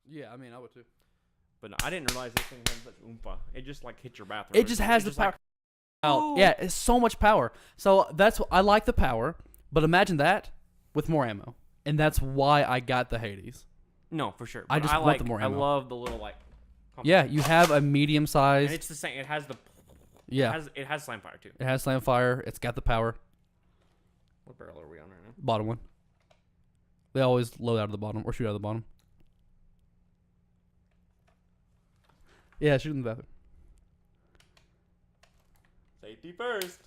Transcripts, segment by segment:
Yeah, I mean, I would too. But no, I didn't realize this thing had such oompa. It just like hit your bathroom. It just has the power. Yeah, it's so much power. So that's I like the power, but imagine that with more ammo, and that's why I got the Hades. No, for sure. I But just want like, the more I ammo. love the little like. Yeah, you have a medium And size. it's the same. It has the. Yeah, It has slam fire too. it has slam fire. It's got the power. What barrel are we on right now? Bottom one. They always load out of the bottom or shoot out of the bottom. Yeah, shoot in the bathroom. Safety first.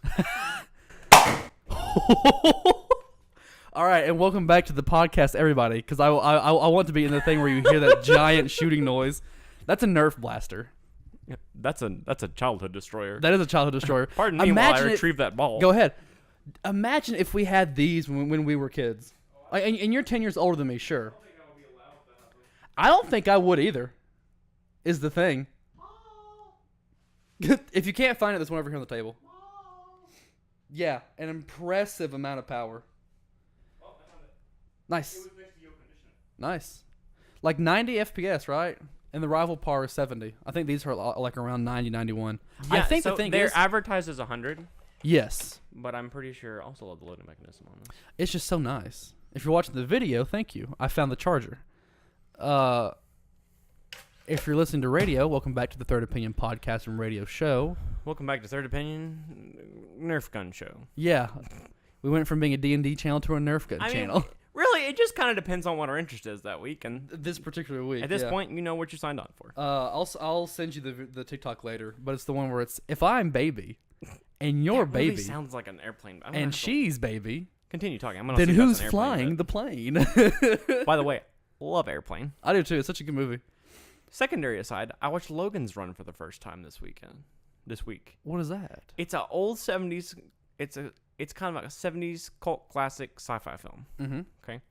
All right, and welcome back to the podcast, everybody. Because I want to be in the thing where you hear that giant shooting noise. That's a Nerf blaster. Yeah, that's a childhood destroyer. That is a childhood destroyer. Pardon me while I Imagine it- retrieve that ball. Go ahead. Imagine if we had these when we were kids. And you're 10 years older than me, sure. I don't think I would either. Is the thing. If you can't find it, there's one over here on the table. Yeah, an impressive amount of power. Nice. Nice. Like 90 FPS, right? And the rival par is 70. I think these are like around 90, 91. Yeah, I think so the thing they're is, advertised as 100, yes, but I'm pretty sure I also love the loading mechanism on this. it's just so nice. If you're watching the video, thank you. I found the charger. If you're listening to radio, welcome back to the Third Opinion podcast and radio show. Welcome back to Third Opinion Nerf Gun Show. Yeah, we went from being a D&D channel to a Nerf gun I channel. mean, really, it just kind of depends on what our interest is that week, and This particular week. at this yeah. point, you know what you signed on for. I'll send you the TikTok later, but it's the one where it's if I'm baby, and you're That really baby, sounds like an airplane. I'm gonna and have to she's baby, continue talking. I'm gonna then see if that's who's an airplane flying bit. the plane? By the way, love Airplane. I do too. It's such a good movie. Secondary aside, I watched Logan's Run for the first time this week. What is that? It's a old 70s. It's kind of like a 70s cult classic sci-fi film. Mm-hmm. Okay,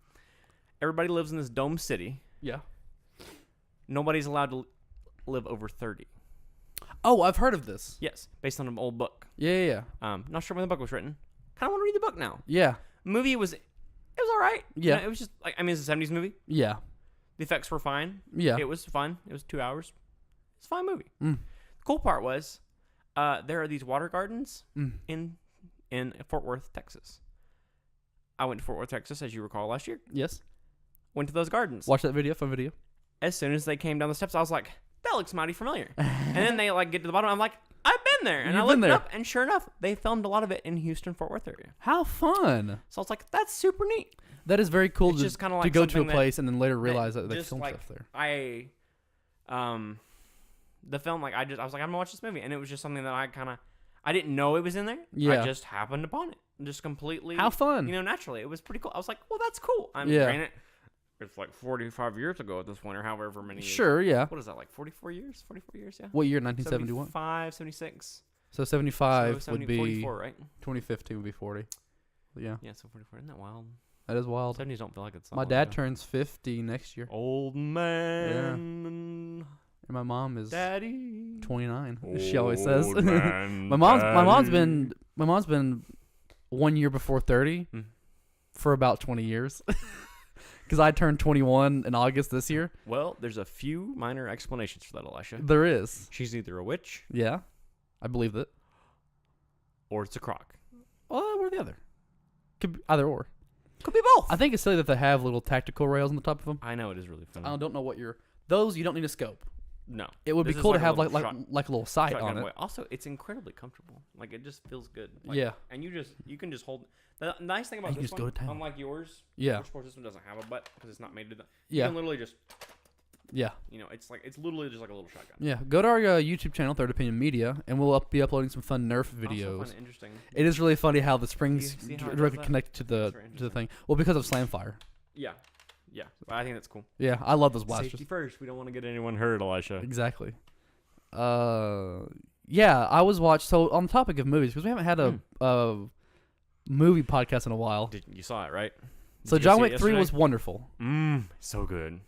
everybody lives in this dome city. Yeah. Nobody's allowed to live over 30. Oh, I've heard of this. Yes, based on an old book. Yeah. Not sure when the book was written. Kind of want to read the book now. Yeah. Movie was all right. Yeah. You know, it was just like, I mean, it's a 70s movie. Yeah. The effects were fine. Yeah. It was fun. It was 2 hours. It's a fine movie. Mm. The cool part was, there are these water gardens Mm. in Fort Worth, Texas. I went to Fort Worth, Texas, as you recall, last year. Yes. Went to those gardens. Watch that video. Fun video. As soon as they came down the steps, I was like, that looks mighty familiar. And then they like get to the bottom. I'm like, I've been there. And I You've been looked it there. up, and sure enough, they filmed a lot of it in Houston, Fort Worth area. How fun! So I was like, that's super neat. That is very cool It's to, just kinda to like go to a something that- place and then later realize that they just filmed like stuff there. the film, like I was like, I'm gonna watch this movie, and it was just something that I didn't know it was in there. Yeah. I just happened upon it, just completely. How fun! You know, naturally, it was pretty cool. I was like, well, that's cool. I'm Yeah. granted, it's like 45 years ago at this point, or however many years. Sure. Yeah. What is that, like 44 years? 44 years, yeah. What year? 1971. 75, 76. So 75 so would be 44, right? 2015 would be 40. Yeah, Yeah, so 44. Isn't that wild? that is wild. 70s don't feel like it's that My long dad ago. turns 50 next year, Old man. and my mom is Daddy. 29. She always says. Old man, my mom's daddy. been 1 year before 30 Mm. for about 20 years. Because I turned 21 in August this year. Well, there's a few minor explanations for that, Elisha. There is. She's either a witch Yeah, I believe that. or it's a croc. One or the other. Could be either or. Could be both. I think it's silly that they have little tactical rails on the top of them. I know it is really fun. I don't know what those you don't need a scope. No. It would This be is cool to like a have little like shot- a little sight shotgun on it. way. Also, it's incredibly comfortable. Like it just feels good. Like, Yeah. And you can just hold. The nice thing about You can this just go one, to town. unlike yours, Yeah. which of course this one doesn't have a butt because it's not made to. You Yeah. can literally just, Yeah. it's literally just like a little shotgun. Yeah. Go to our YouTube channel, Third Opinion Media, and we'll be uploading some fun Nerf I also videos. find it interesting. It is really funny how the springs See how it does directly that? connect to the That's very thing. Well, because of Slamfire. Yeah. Yeah. But I think that's cool. Yeah, I love those blasters. Safety first. We don't want to get anyone hurt, Elisha. Exactly. Yeah, I was watched. So on the topic of movies, because we haven't had a movie podcast in a while. You saw it, right? So Did you John see it Wick 3 was yesterday? wonderful. So good.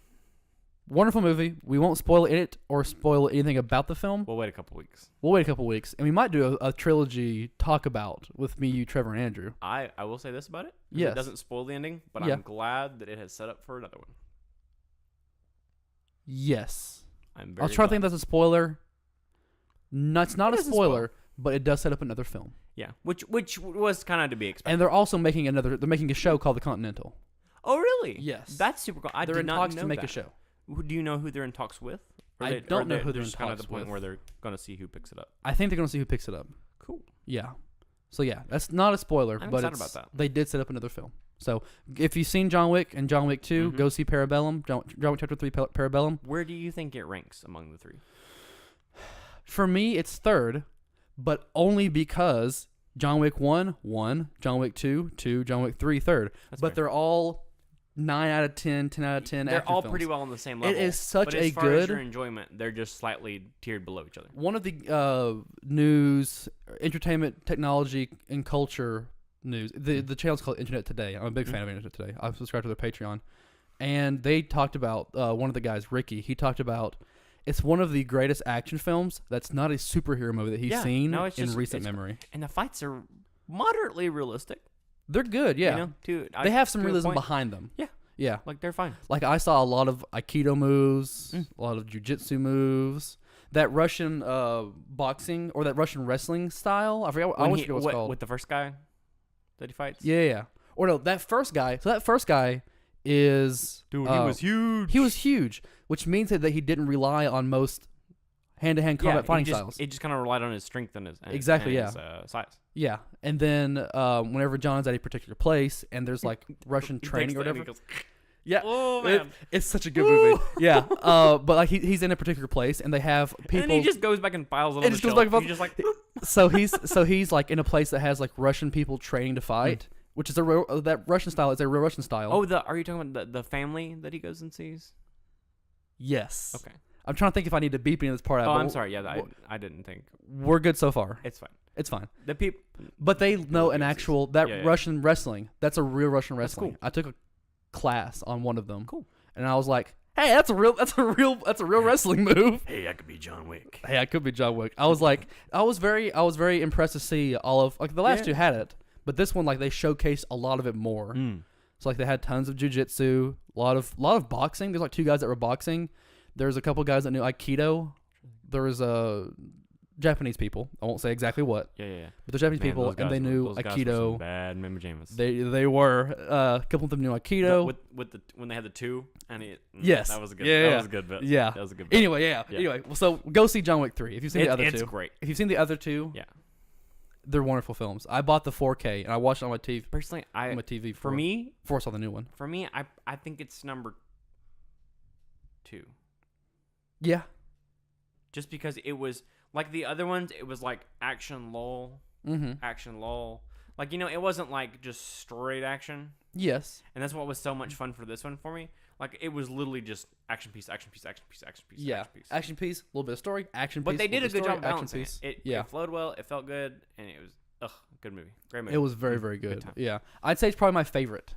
Wonderful movie. We won't spoil it or spoil anything about the film. We'll wait a couple weeks. We'll wait a couple weeks, and we might do a trilogy talk about with me, you, Trevor, and Andrew. I will say this about it. 'Cause Yes. It doesn't spoil the ending, but Yeah. I'm glad that it has set up for another one. Yes. I'm I very was trying to think glad. if that's a spoiler. No, it's not It a is a spoiler. spoiler, but it does set up another film. Yeah, which was kind of to be expected. And they're also making they're making a show called The Continental. Oh, really? Yes. That's super cool. I They're did in not talks know to make that. a show. Do you know who they're in talks with? I don't know who they're in just kind of talks the point with. where they're going to see who picks it up. I think they're going to see who picks it up. Cool. Yeah. So yeah, that's not a spoiler, I'm but excited it's- about that. they did set up another film. So if you've seen John Wick and John Wick 2, Mhm. go see Parabellum. John Wick Chapter 3 Parabellum. Where do you think it ranks among the three? For me, it's third, but only because John Wick 1, John Wick 2, John Wick 3, third. That's But fair. they're all 9 out of 10, 10 out of 10 They're action all films. pretty well on the same level. It is such but a as far as good... your enjoyment, they're just slightly tiered below each other. One of the news, entertainment, technology, and culture news. The channel's called Internet Today. I'm a big fan of Internet Today. I've subscribed to their Patreon. And they talked about, one of the guys, Ricky, he talked about it's one of the greatest action films that's not a superhero movie that he's Yeah, seen no, it's in just- recent it's- memory. And the fights are moderately realistic. They're good, yeah. You know, too. They have some to a realism point, behind them. Yeah. Yeah. Like they're fine. Like I saw a lot of Aikido moves, Mm. a lot of jiu-jitsu moves. That Russian boxing or that Russian wrestling style. I forgot. I always forget what it's called. With the first guy that he fights. Yeah. Or no, that first guy. So that first guy is Dude, he was huge. He was huge, which means that he didn't rely on most hand-to-hand combat fighting styles. It just kind of relied on his strength and his Exactly, and his, size. Yeah, and then whenever John's at a particular place and there's like Russian He training takes or the- and he whatever. goes, Yeah, oh man. it's such a good movie. Yeah, but like he's in a particular place and they have people. And then he just goes back and piles it on It the just goes shelf. back and He's forth. just like, so he's like in a place that has like Russian people training to fight, which is that Russian style is a real Russian style. oh, are you talking about the family that he goes and sees? Yes. Okay. I'm trying to think if I need to beep any of this part out. Oh, but I'm sorry. Yeah, I didn't think. We're good so far. It's fine. It's fine. The people. But they know an Yes, actual yeah, yeah. Russian wrestling. That's a real Russian That's wrestling. cool. I took a class on one of them. Cool. And I was like, "Hey, that's a real wrestling move." Hey, I could be John Wick. Hey, I could be John Wick. I was like, I was very impressed to see all of like the last Yeah. two had it, but this one like they showcased a lot of it more. So like they had tons of jujitsu, a lot of boxing. There's like two guys that were boxing. There's a couple guys that knew Aikido. There was Japanese people. I won't say exactly what, Yeah. but they're Japanese Man, people those and they guys were- knew those guys were some Aikido. bad mamma jammas. They were a couple of them knew Aikido. With the when they had the two and Yes. that was a good. Yeah, that yeah. was a good bit. Yeah. That was a good bit. Anyway, yeah. Anyway, well, so go see John Wick 3 if you've seen the other It's two. great. If you've seen the other two, Yeah. they're wonderful films. I bought the 4K and I watched it on my TV. Personally, On my TV for me, before I saw the new one. I think it's number 2. Yeah. Just because it was like the other ones, it was like action lull, Mm-hmm. action lull. Like, it wasn't like just straight action. Yes. And that's what was so much fun for this one for me. Like, it was literally just action piece, action piece, action piece, action piece, Yeah. action piece. Action piece, a little bit of story. Action But piece. they did a little good bit of job story, balancing action piece. it. Yeah. It flowed well, it felt good, and it was, good movie. Great movie. It was very, very good. time. Yeah. I'd say it's probably my favorite.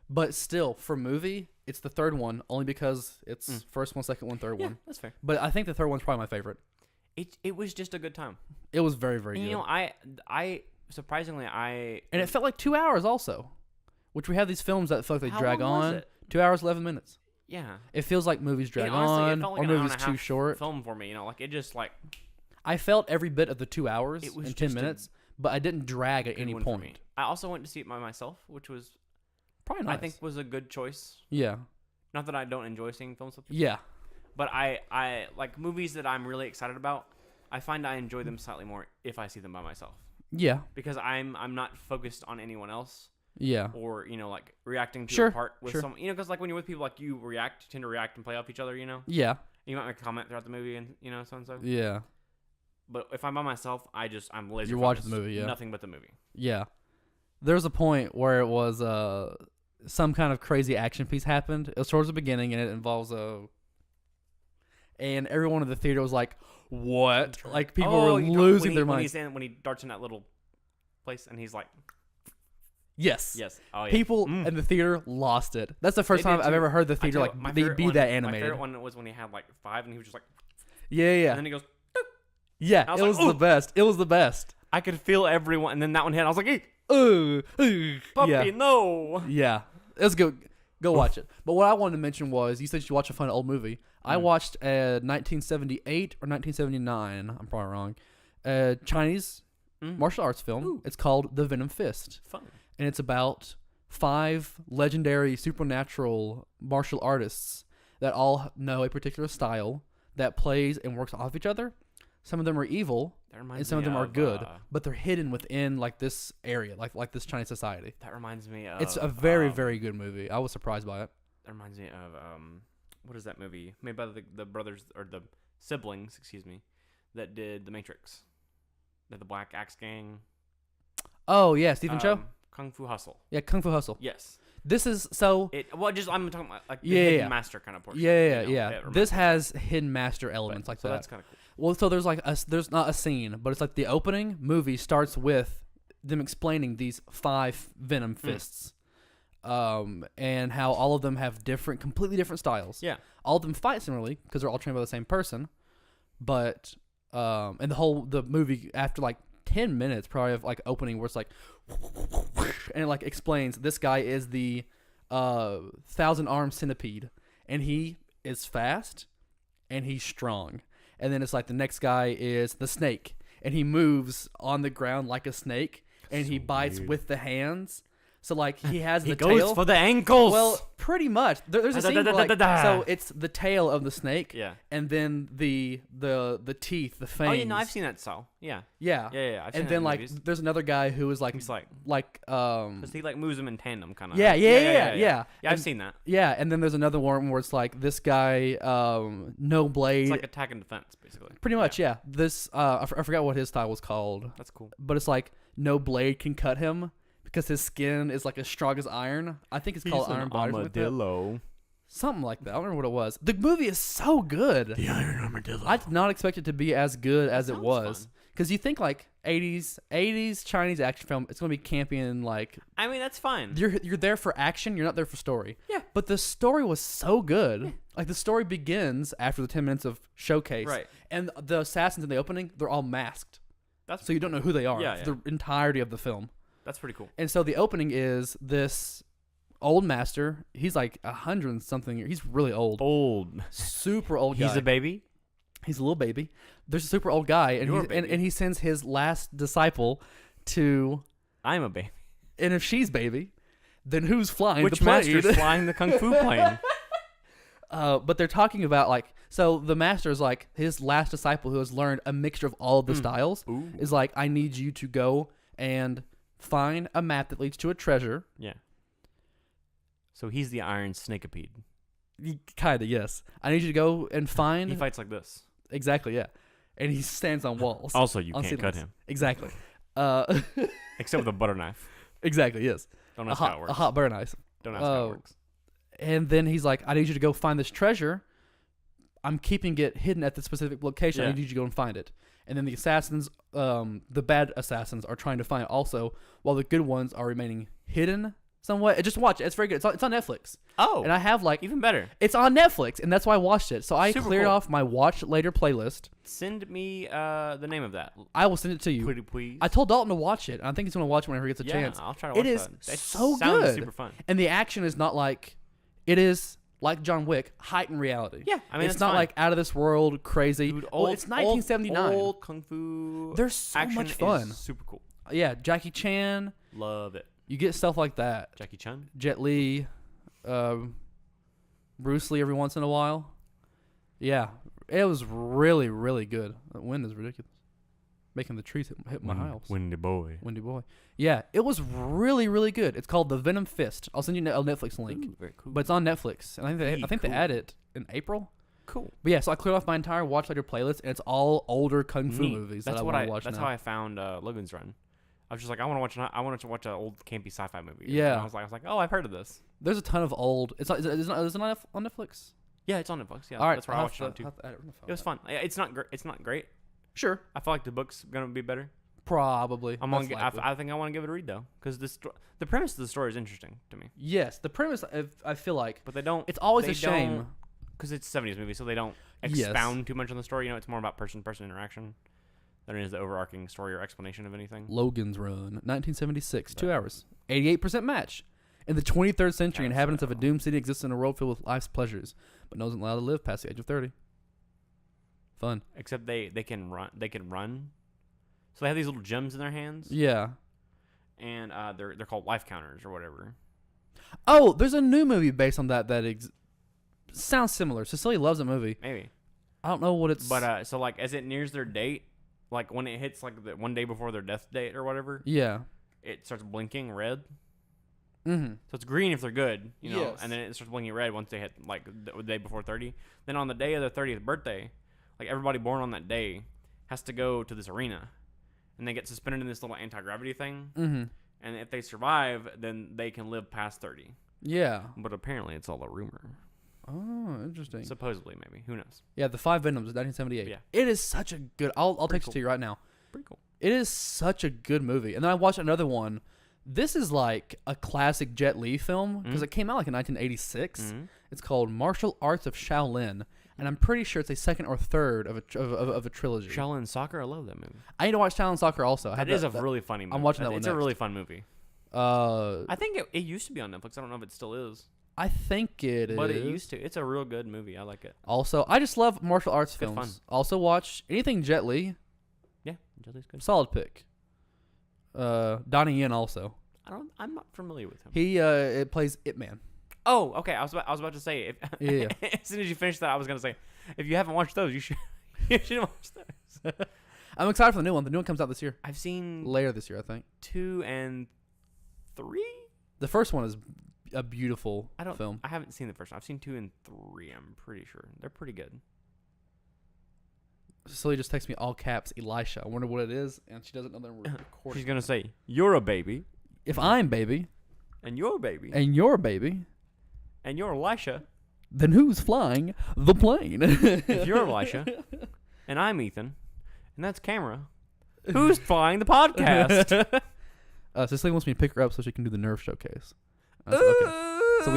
But still, for movie, it's the third one, only because it's first one, second one, third Yeah, one. that's fair. But I think the third one's probably my favorite. It was just a good time. It was very, very And, good. I surprisingly, And it felt like 2 hours also, which we have these films that feel like they How drag long was on. it? 2 hours, 11 minutes. Yeah. It feels like movies drag Honestly, it on felt like or an hour movies and a too half short. film for me, like it just like I felt every bit of the 2 hours It was and 10 just a minutes, but I didn't drag at good any one for me. point. I also went to see it by myself, which was Probably nice. I think was a good choice. Yeah. Not that I don't enjoy seeing films with people, Yeah. but I like movies that I'm really excited about. I find I enjoy them slightly more if I see them by myself Yeah. because I'm not focused on anyone else Yeah. or like reacting to Sure, a part with sure. someone. Because like when you're with people, like you tend to react and play off each other. Yeah. You might make a comment throughout the movie and so and so. Yeah. But if I'm by myself, I'm laser. You're watching the focused. movie, yeah. Nothing but the movie. Yeah. There was a point where it was some kind of crazy action piece happened. It was towards the beginning, and it involves and everyone in the theater was like, "What?" Like people were losing their minds. When he darts in that little place and he's like, Yes. yes, oh yeah. People in the theater lost it. That's the first They did time I've too. ever heard the I theater tell like you, my be favorite be one- that My animated. favorite one was when he had like 5 and he was just like, Yeah, yeah, and then he goes, yeah. I was It like, was the "Ooh." best. It was the best. I could feel everyone, and then that one hit. I was like, hey, Ooh, ooh. puppy, Yeah, no. yeah. It was good. Go watch it. But what I wanted to mention was, you said you watch a fun old movie. I watched a 1978 or 1979, I'm probably wrong, Chinese martial arts film. Ooh. It's called The Venom Fist. Fun. And it's about 5 legendary supernatural martial artists that all know a particular style that plays and works off each other. Some of them are evil, and some of them are good, but they're hidden within like this area, like this Chinese society. That reminds me of. It's a very, very good movie. I was surprised by it. That reminds me of what is that movie made by the brothers or the siblings, excuse me, that did The Matrix, that the Black Axe Gang. Oh yeah, Stephen Chow. Kung Fu Hustle. Yeah, Kung Fu Hustle. Yes. This is so. I'm talking about like the Yeah, hidden yeah. master kind of portion. Yeah. you know, it reminds This me. has hidden master elements like So that. that's kind of cool. Well, so there's like there's not a scene, but it's like the opening movie starts with them explaining these 5 Venom fists, and how all of them have completely different styles. Yeah. All of them fight similarly because they're all trained by the same person, but and the movie after like 10 minutes probably of like opening where it's like, and it like explains this guy is the 1,000-armed centipede, and he is fast and he's strong. And then it's like the next guy is the snake, and he moves on the ground like a snake, and he bites with the hands. So like he has the goes tail for the ankles. Well, pretty much. There's a scene where, like, so it's the tail of the snake, yeah. and then the teeth, the fangs. Oh, yeah, no, I've seen that. So yeah. Yeah. I've seen And that then in like movies. there's another guy who is like He's like, because he like moves them in tandem, kind of. Yeah. Yeah, I've And- seen that. yeah, and then there's another one where it's like this guy, no blade. It's like attack and defense, basically. Pretty much, yeah. This I forgot what his style was called, That's cool. but it's like no blade can cut him because his skin is like as strong as iron. I think it's called Iron Body. Something like that. I don't remember what it was. The movie is so good. The Iron Armadillo. I did not expect it to be as good as it sounds was. fun. Because you think like 80s Chinese action film, it's going to be campy and like I mean, that's fine. you're there for action, you're not there for story. Yeah. But the story was so good. Like the story begins after the 10 minutes of showcase. Right. And the assassins in the opening, they're all masked. That's So you don't know who they are Yeah, for the entirety of the film. That's pretty cool. And so the opening is this old master. He's like 100 and something. He's really old. Old. Super old guy. He's a baby. He's a little baby. There's a super old guy, and You're a he's, baby. and he sends his last disciple to. I'm a baby. And if she's baby, then who's flying Which the plane? master's flying the kung fu plane? But they're talking about like, so the master is like his last disciple who has learned a mixture of all of the styles Ooh. is like, I need you to go and find a map that leads to a treasure. Yeah. So he's the Iron Snakeipede. Kinda, yes. I need you to go and find He fights like this. exactly, yeah. And he stands on walls. Also, you on can't cut ceilings. him. Exactly. Except with a butter knife. Exactly, yes. Don't A ask how it hot, works. a hot butter knife. Don't ask how Oh. it works. And then he's like, I need you to go find this treasure. I'm keeping it hidden at this specific location. I Yeah. need you to go and find it. And then the assassins, the bad assassins, are trying to find it also, while the good ones are remaining hidden somewhat. Just watch it. It's very good. It's on Netflix. Oh, And I have like, even better. it's on Netflix, and that's why I watched it. So I Super cleared cool. off my watch later playlist. Send me the name of that. I will send it to you. Pretty please. I told Dalton to watch it. And I think he's going to watch it whenever he gets a yeah, chance. I'll try to watch It is that. That so sounds good. super fun. And the action is not like, it is like John Wick, heightened reality. Yeah, I mean, it's that's not fine. like out of this world crazy. Dude, Well, it's 1979. Old kung fu. There's so action much is fun. super cool. Yeah, Jackie Chan. Love it. You get stuff like that. Jackie Chan. Jet Li, Bruce Lee every once in a while. Yeah, it was really, really good. The wind is ridiculous. Making the trees hit my house. Windy boy. Windy boy. Yeah, it was really, really good. It's called The Venom Fist. I'll send you a Netflix link. Ooh, very cool. But it's on Netflix. And I think they Cool. add it in April. cool. But yeah, so I cleared off my entire watch later playlist, and it's all older kung fu Neat. movies That's that I what want to watch That's now. how I found Logan's Run. I was just like, I want to watch an old campy sci-fi movie. Yeah. And I was like, oh, I've heard of this. There's a ton of old. It's not. Is it not on Netflix? Yeah, it's on Netflix. Yeah, All right, that's where I I'll watched it have on too. to- I'll have to add it on the phone. It was fun. It's not. It's not great. Sure, I feel like the book's gonna be better. probably. I think I want to give it a read though, because the premise of the story is interesting to me. Yes, the premise. I feel like But they don't. it's always a shame. because it's a 70s movie, so they don't Yes. expound too much on the story. You know, it's more about person-to-person interaction than it is the overarching story or explanation of anything. Logan's Run, 1976, 2 hours, 88% match. In the 23rd century, That's inhabitants of a so. doomed city exist in a world filled with life's pleasures, but no one's allowed to live past the age of 30. Fun. Except they can run. They can run. So they have these little gems in their hands, Yeah. and they're called life counters or whatever. Oh, there's a new movie based on that sounds similar. Cecilia loves that movie. Maybe. I don't know what it's. But so like as it nears their date, like when it hits like the one day before their death date or whatever, yeah. it starts blinking red. Mm-hmm. So it's green if they're good, you know, Yes. and then it starts blinking red once they hit like the day before 30. Then on the day of their 30th birthday, like everybody born on that day has to go to this arena, and they get suspended in this little anti-gravity thing. Mm-hmm. And if they survive, then they can live past 30. Yeah. But apparently, it's all a rumor. Oh, interesting. Supposedly, maybe. Who knows? Yeah, The Five Venoms, 1978. Yeah. It is such a good. I'll Pretty text cool. it to you right now. Pretty cool. It is such a good movie. And then I watched another one. This is like a classic Jet Li film because Mhm. it came out like in 1986. Mm-hmm. It's called Martial Arts of Shaolin, and I'm pretty sure it's a second or third of a trilogy. Shaolin Soccer, I love that movie. I need to watch Shaolin Soccer also. I That have is a really funny movie. watching that one It's a next. really fun movie. I I think it used to be on Netflix. I don't know if it still is. think it is. But it used to. It's a real good movie. I like it. Also, I just love martial arts Good films. fun. Also, watch anything Jet Li. Yeah, Jelly's good. Solid pick. Donnie Yen also. I'm not familiar with him. He it plays Ip Man. Oh, okay. I was about to say if Yeah. as soon as you finished that, I was gonna say if you haven't watched those, you should you should watch those. I'm excited for the new one. The new one comes out this year. I've seen Later this year, I think. 2 and 3. The first one is a beautiful I don't. film. I haven't seen the first one. I've seen 2 and 3. I'm pretty sure they're pretty good. Cecilia just texted me all caps Elisha. I wonder what it is, and she doesn't know that we're recording. She's gonna say you're a baby, If I'm baby, and you're a baby, and you're baby, and you're Elisha. then who's flying the plane? If you're Elisha, and I'm Ethan, and that's Camera, who's flying the podcast? Cecilia wants me to pick her up so she can do the Nerve showcase. I said, okay. So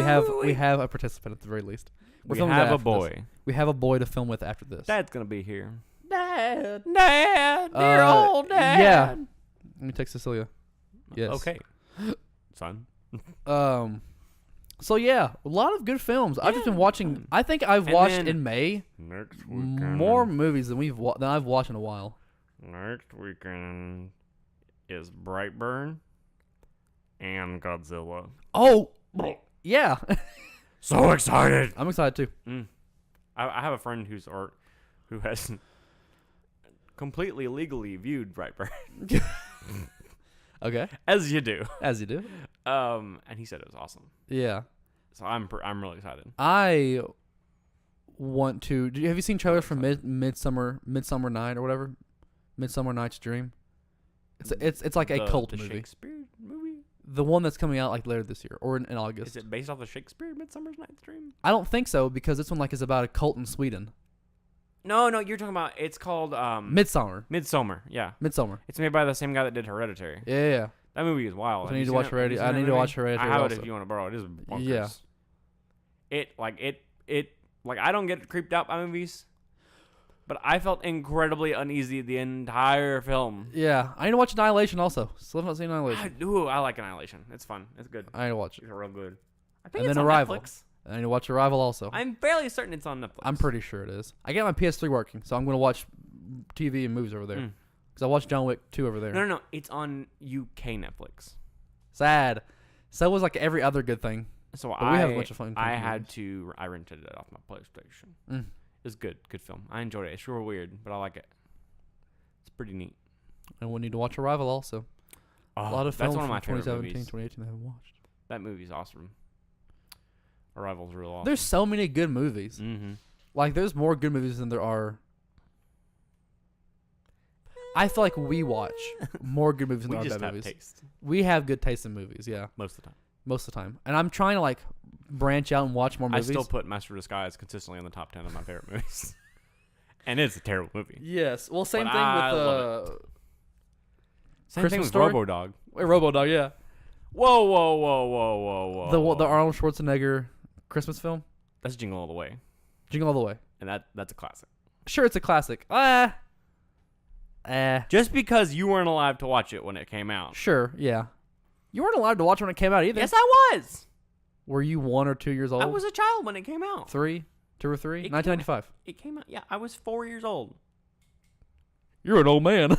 we have a participant at the very least. We're We filming have that a after boy. this. We have a boy to film with after this. Dad's gonna be here. Dad. Dad, dear old dad. Yeah. Let me text Cecilia. Yes. Okay. Son. So yeah, a lot of good films. I've just Yeah, been watching. fun. I think I've And watched then- in May Next more movies than than I've watched in a while. Next weekend is Brightburn and Godzilla. Oh, yeah. So excited! I'm excited too. I have a friend who has completely legally viewed Brightburn, Okay, as you do. as you do. And he said it was awesome. Yeah, So I'm really excited. I want to. Have you seen trailers for Midsummer Night or whatever? Midsummer Night's Dream. It's like a cult the movie. Shakespeare movie. The one that's coming out like later this year or in August. Is it based off the Shakespeare Midsummer's Night's Dream? I don't think so because this one like is about a cult in Sweden. No, you're talking about. It's called Midsummer. Midsummer. Yeah, Midsummer. it's made by the same guy that did Hereditary. Yeah. That movie is wild. I Have need you to seen watch it? Have you Hereditary. seen I that need to movie? watch Hereditary I have it also. if you want to borrow it. It is bonkers. Yeah. It like I don't get creeped out by movies, but I felt incredibly uneasy the entire film. Yeah. I need to watch Annihilation also. Still haven't seen Annihilation. I like Annihilation. It's fun. It's good. I need to watch it. It's real good. I think And it's then on Arrival. Netflix. I need to watch Arrival also. I'm fairly certain it's on Netflix. I'm pretty sure it is. I get my PS3 working, so I'm going to watch TV and movies over there. Mm. Because I watched John Wick 2 over there. No. It's on UK Netflix. Sad. So was like every other good thing. So But we have a bunch of fun I movies. had to. I rented it off my PlayStation. Mm. It's good. Good film. I enjoyed it. It's real weird, but I like it. It's pretty neat. And we'll need to watch Arrival also. Oh, A lot of films that's one of from my favorite 2017, movies. 2018 I haven't watched. That movie's awesome. Arrival's real awesome. There's so many good movies. Mm-hmm. Like, there's more good movies than there are. I feel like we watch more good movies than We there are just bad have movies. taste We have good taste in movies, yeah, most of the time. most of the time. And I'm trying to like branch out and watch more movies. I still put Master of Disguise consistently in the top 10 of my favorite movies. And it's a terrible movie. Yes. Well, same But thing I with love Same thing Christmas with Story? RoboDog. RoboDog, yeah. Whoa. The Arnold Schwarzenegger Christmas film, That's Jingle All the Way. Jingle All the Way. And that's a classic. Sure, it's a classic. Just because you weren't alive to watch it when it came out, Sure, yeah. You weren't allowed to watch when it came out either. Yes, I was. Were you 1 or 2 years old? I was a child when it came out. 3, 2 or 3. It came 1995. It came out. Yeah, I was 4 years old. You're an old man.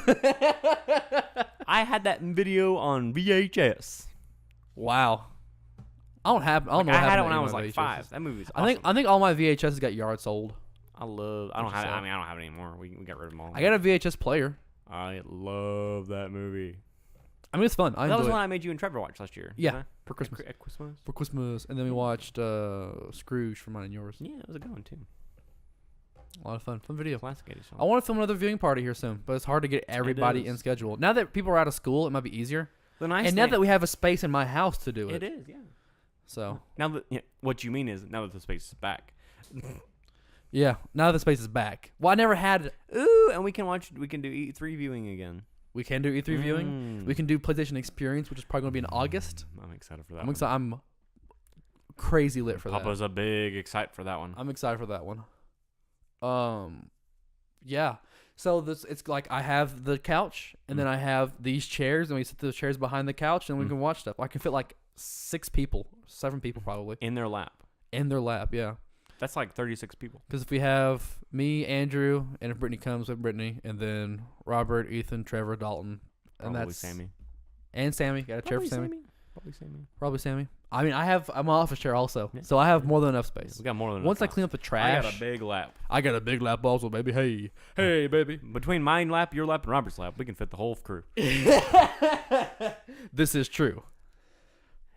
I had that video on VHS. Wow. I don't have. I don't know. I what had it happened when to I any was of my like VHSs. 5. That movie's awesome. I think all my VHSs got yard sold. I don't have it. I mean, I don't have it anymore. We got rid of them all. I got a VHS player. I love that movie. I mean, it's fun. I That was enjoy one it. I made you and Trevor watch last year. Yeah, didn't I? for Christmas. At Christmas. For Christmas, and then we watched Scrooge for mine and yours. Yeah, it was a good one too. A lot of fun video. Classic 80s song. I want to film another viewing party here soon, but it's hard to get everybody is. in schedule. Now that people are out of school, it might be easier. The nice And now thing- that we have a space in my house to do it, it is, yeah. so Now that what you mean is now that the space is back. yeah, now the space is back. Well, I never had. Ooh, and we can do E3 viewing again. We can do E3 viewing. We can do PlayStation Experience, which is probably going to be in August. I'm excited for that. I'm excited. I'm crazy lit for that. Papa's a big excited for that one. I'm excited for that one. Yeah. So it's like I have the couch, and then I have these chairs, and we sit those chairs behind the couch, and we can watch stuff. I can fit like 6 people, 7 people probably In their lap. in their lap. Yeah. That's like 36 people. Because if we have me, Andrew, and if Brittany comes with Brittany, and then Robert, Ethan, Trevor, Dalton, and Probably that's Sammy. and Sammy. Got a chair for Sammy. Probably Sammy. Probably Sammy. I mean, I'm an office chair also, Yeah. so I have more than enough space. We got more than Once I enough clean up the lap. trash, I got a big lap. I got a big lap also, baby. Hey, baby. Between my lap, your lap, and Robert's lap, we can fit the whole crew. This is true.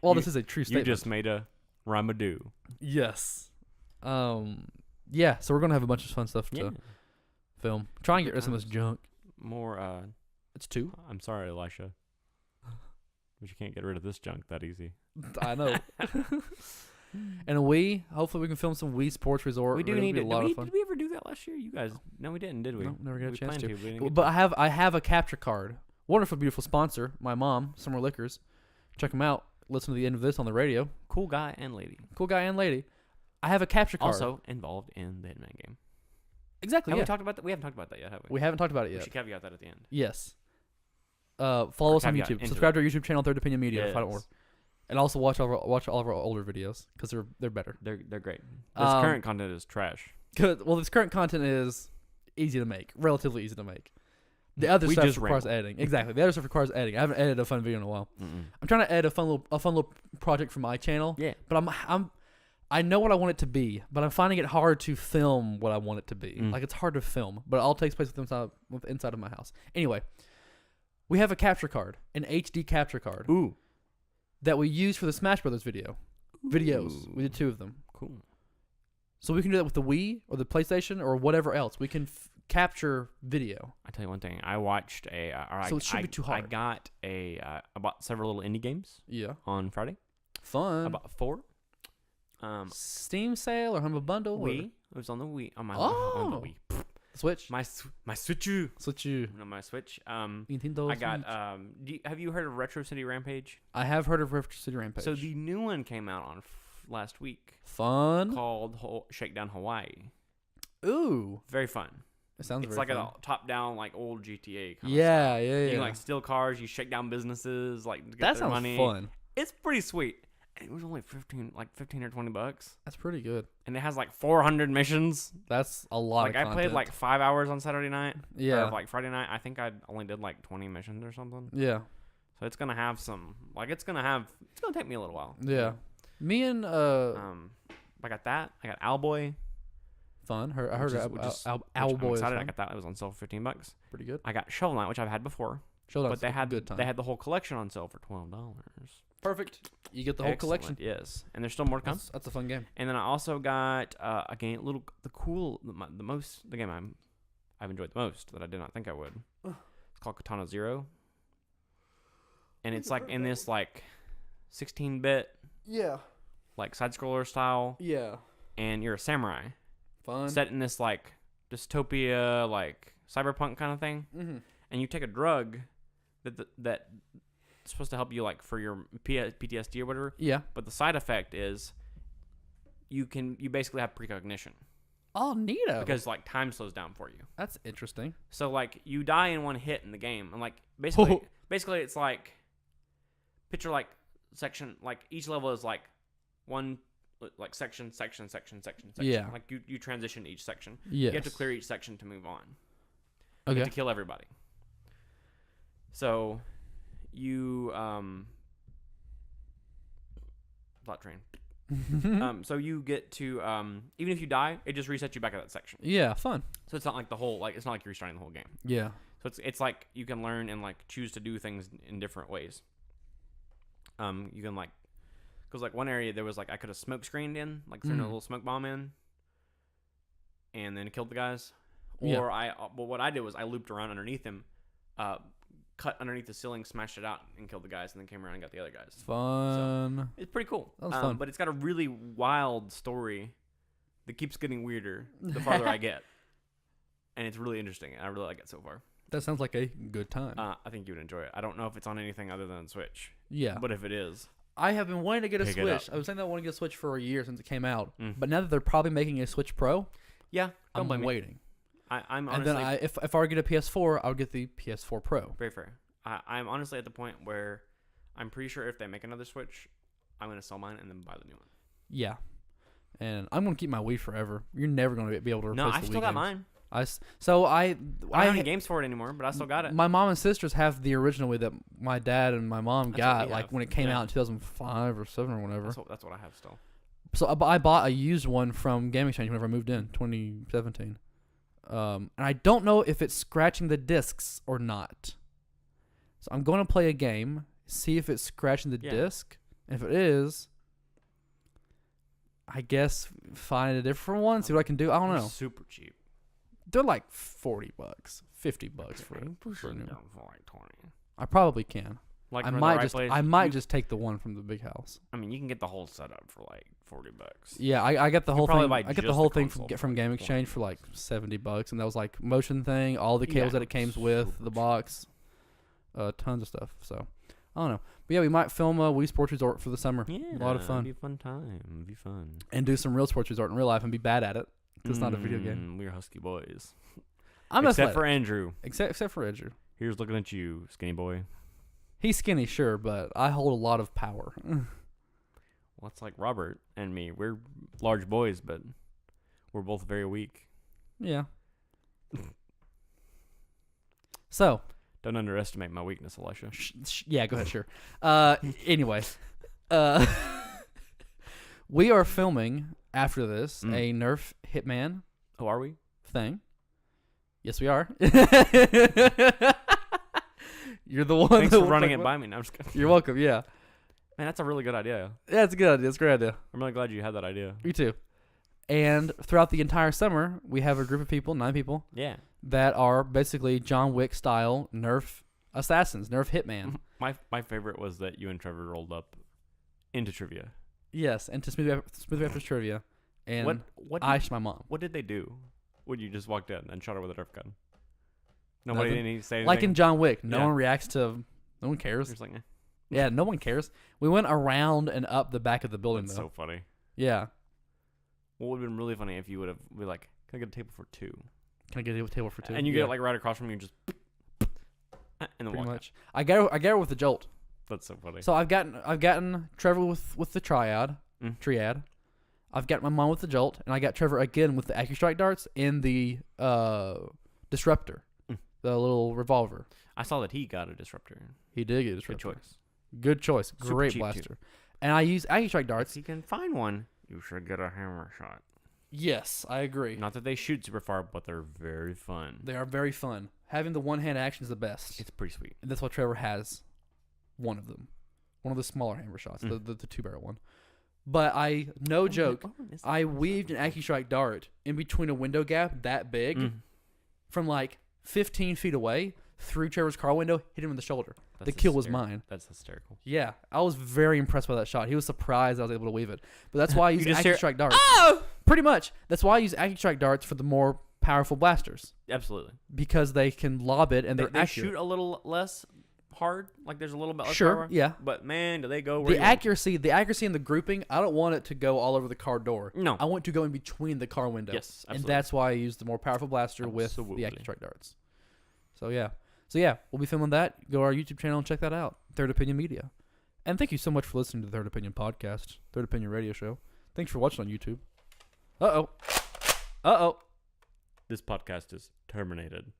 Well, You- this is a true You statement. just made a Ramadoo. Yes. Yeah. So we're gonna have a bunch of fun stuff to Yeah. film. Try and get rid of some of this junk. More, It's 2. I'm sorry, Elisha. But you can't get rid of this junk that easy. I know. And a Wii. Hopefully, we can film some Wii Sports Resort. We do It'll need be to. a lot of fun. Did we ever do that last year? You guys? No, we didn't, did we? No, never got a we chance planned to. We didn't get But I have a capture card. Wonderful, beautiful sponsor. My mom, Summer Liquors. Check them out. Listen to the end of this on the radio. cool guy and lady. Cool guy and lady. I have a capture card. Also involved in the Hitman game. exactly. Have Yeah. we talked about that? We haven't talked about that yet, have we? We haven't talked about it We yet. should caveat that at the end. Yes. Follow us on caveat YouTube. into Subscribe it. to our YouTube channel, Third Opinion Media. To find out Yes. more. And also watch all of our older videos because they're better. They're great. This current content is trash. Well, this current content is easy to make, relatively easy to make. The other We stuff just requires ramble. editing. Exactly. The other stuff requires editing. I haven't edited a fun video in a while. Mm-mm. I'm trying to edit a fun little project for my channel. Yeah. But I know what I want it to be, but I'm finding it hard to film what I want it to be. Mm. Like it's hard to film, but it all takes place inside of my house. Anyway, we have a capture card, an HD capture card Ooh. that we use for the Smash Brothers videos. Ooh. We did 2 of them. Cool. So we can do that with the Wii or the PlayStation or whatever else. We can capture video. I tell you one thing. I watched a. So it should be too hard. I got I bought several little indie games Yeah. on Friday. Fun. I bought 4. Steam sale or Humble Bundle? or Wii. It was on the Wii. On the Oh. Wii. Switch? My Switch. Switch you. No, my Switch. Nintendo I got. Switch. Have you heard of Retro City Rampage? I have heard of Retro City Rampage. So the new one came out on last week Fun. called Shakedown Hawaii. Ooh. Very fun. It sounds It's very like fun. a top-down like old GTA. Kind Yeah, of yeah, style. yeah. You can like steal cars. You shake down businesses. Like to get that their sounds money. fun. It's pretty sweet. And it was only 15 or $20, That's pretty good. and it has like 400 missions. That's a lot Like of I content. played like 5 hours on Saturday night. Yeah. Or like Friday night. I think I only did like 20 missions or something. Yeah. So it's gonna have some. Like it's gonna take me a little while. Yeah. Me and I got that. I got Owlboy. fun. I heard which is- Owlboy I'm is excited. I fun. got that. It was on sale for $15. Pretty good. I got Shovel Knight, which I've had before, Showdown's but they a had good time. they had the whole collection on sale for $12. Perfect. You get the whole collection. Yes, and there's still more to come. That's a fun game. And then I also got a game, the game I've enjoyed the most that I did not think I would. It's called Katana Zero, and it's like in this like 16-bit Yeah. like side scroller style, Yeah. and you're a samurai Fun. set in this like dystopia, like cyberpunk kind of thing, Mm-hmm. and you take a drug that's supposed to help you like for your PTSD or whatever. Yeah. But the side effect is you basically have precognition Oh, neato. because like time slows down for you. That's interesting. So like you die in one hit in the game, and like basically it's like picture like section, like each level is like one, like section. Yeah. Like you transition each section. Yes. You have to clear each section to move on. Okay. You have to kill everybody. So you plot train. So you get to even if you die, it just resets you back at that section. Yeah, fun. So it's not like the whole like it's not like you're restarting the whole game. Yeah. So it's like you can learn and like choose to do things in different ways. You can like, cause like one area there was like I could have smoke screened in, like thrown a little smoke bomb in, and then killed the guys. Or but what I did was I looped around underneath him, cut underneath the ceiling, smashed it out, and killed the guys, and then came around and got the other guys. Fun. So it's pretty cool. That was fun. But it's got a really wild story that keeps getting weirder the farther I get, and it's really interesting. I really like it so far. That sounds like a good time. I think you would enjoy it. I don't know if it's on anything other than Switch. Yeah. But if it is, I have been wanting to get a pick it Switch. up. I was saying that I want to get a Switch for a year since it came out. Mm. But now that they're probably making a Switch Pro, yeah, don't I'm blame me. waiting. I'm And honestly then if I were to get a PS4, I would get the PS4 Pro. very fair. I'm honestly at the point where I'm pretty sure if they make another Switch, I'm gonna sell mine and then buy the new one. Yeah. And I'm going to keep my Wii forever. You're never going to be able to replace No, the I Wii still got games. mine. I I don't have any games for it anymore, but I still got it. My mom and sisters have the original Wii that my dad and my mom That's what got we like have. when it came Yeah. out in 2005 or 7 or whatever. That's what I have still. So I bought a used one from Game Exchange whenever I moved in 2017. And I don't know if it's scratching the discs or not. So I'm going to play a game, see if it's scratching the Yeah. disc. And if it is, I guess find a different one, see what I can do. I don't They're know. super cheap. They're like $40, $50 for Push a it new. down for like 20. I probably can. Like I for the might right just place, I might you- just take the one from the big house. I mean, you can get the whole setup for like $40. Yeah, I got the You whole probably thing. buy I got just the whole the thing console from for Game like Exchange for like $70, and that was like motion thing, all the cables Yeah, that it came with, super the cheap. box, tons of stuff. So I don't know, but yeah, we might film a Wii Sports Resort for the summer. Yeah, a lot of fun, Be a fun time. Be fun. and do some real Sports Resort in real life and be bad at it. 'Cause it's not a video game. We're husky boys. I'm not Except for Andrew. except for Andrew. Here's looking at you, skinny boy. He's skinny, sure, but I hold a lot of power. Well, it's like Robert and me. We're large boys, but we're both very weak. Yeah. So. Don't underestimate my weakness, Elisha. Yeah, go ahead, sure. Anyway, we are filming after this a Nerf Hitman Oh, are we? thing. Yes, we are. You're the one. Thanks that for was running like, it by me. No, I'm just kidding. You're welcome. Yeah, Man, that's a really good idea. yeah, it's a good idea. It's a great idea. I'm really glad you had that idea. Me too. And throughout the entire summer, we have a group of people, 9 people, Yeah. that are basically John Wick style Nerf assassins, Nerf Hitman. My favorite was that you and Trevor rolled up into trivia. Yes, and to Smooth Raptors trivia, and What I did, sh my mom. what did they do when you just walked in and shot her with a Nerf gun? Nobody Nothing. didn't say anything. Like in John Wick, no Yeah. one reacts to. No one You're cares. just like, eh. Yeah, no one cares. We went around and up the back of the building, That's though. so funny. Yeah. What would have been really funny if you would have been like, can I get a table for 2? Can I get a table for 2? And you yeah, get it like right across from you, just and then pretty walk out. much. I got her with the jolt. That's so funny. So I've gotten Trevor with the triad. I've got my mom with the jolt, and I got Trevor again with the AccuStrike darts and the disruptor, the little revolver. I saw that he got a disruptor. He did get a Good disruptor. choice. Good choice. Super Great cheap, too. blaster. And I use AccuStrike darts. If you can find one, you should get a hammer shot. Yes, I agree. Not that they shoot super far, but they're very fun. They are very fun. Having the one-hand action is the best. It's pretty sweet. And that's why Trevor has one of them. One of the smaller hammer shots, the 2-barrel one. But no joke, I weaved an AccuStrike dart in between a window gap that big from like 15 feet away through Trevor's car window, hit him in the shoulder. The kill was mine. That's hysterical. Yeah, I was very impressed by that shot. He was surprised I was able to weave it. But that's why I use just hear, AccuStrike darts. Oh! Pretty much. That's why I use AccuStrike darts for the more powerful blasters. Absolutely. Because they can lob it and They they're accurate. shoot a little less hard. Like there's a little bit less Sure, power. yeah. But man, do they go where The accuracy and the grouping, I don't want it to go all over the car door. No. I want it to go in between the car window. Yes, And absolutely. that's why I use the more powerful blaster with the Absolutely. AccuStrike darts. So yeah, we'll be filming that. Go to our YouTube channel and check that out. Third Opinion Media. And thank you so much for listening to the Third Opinion podcast, Third Opinion radio show. Thanks for watching on YouTube. Uh-oh. This podcast is terminated.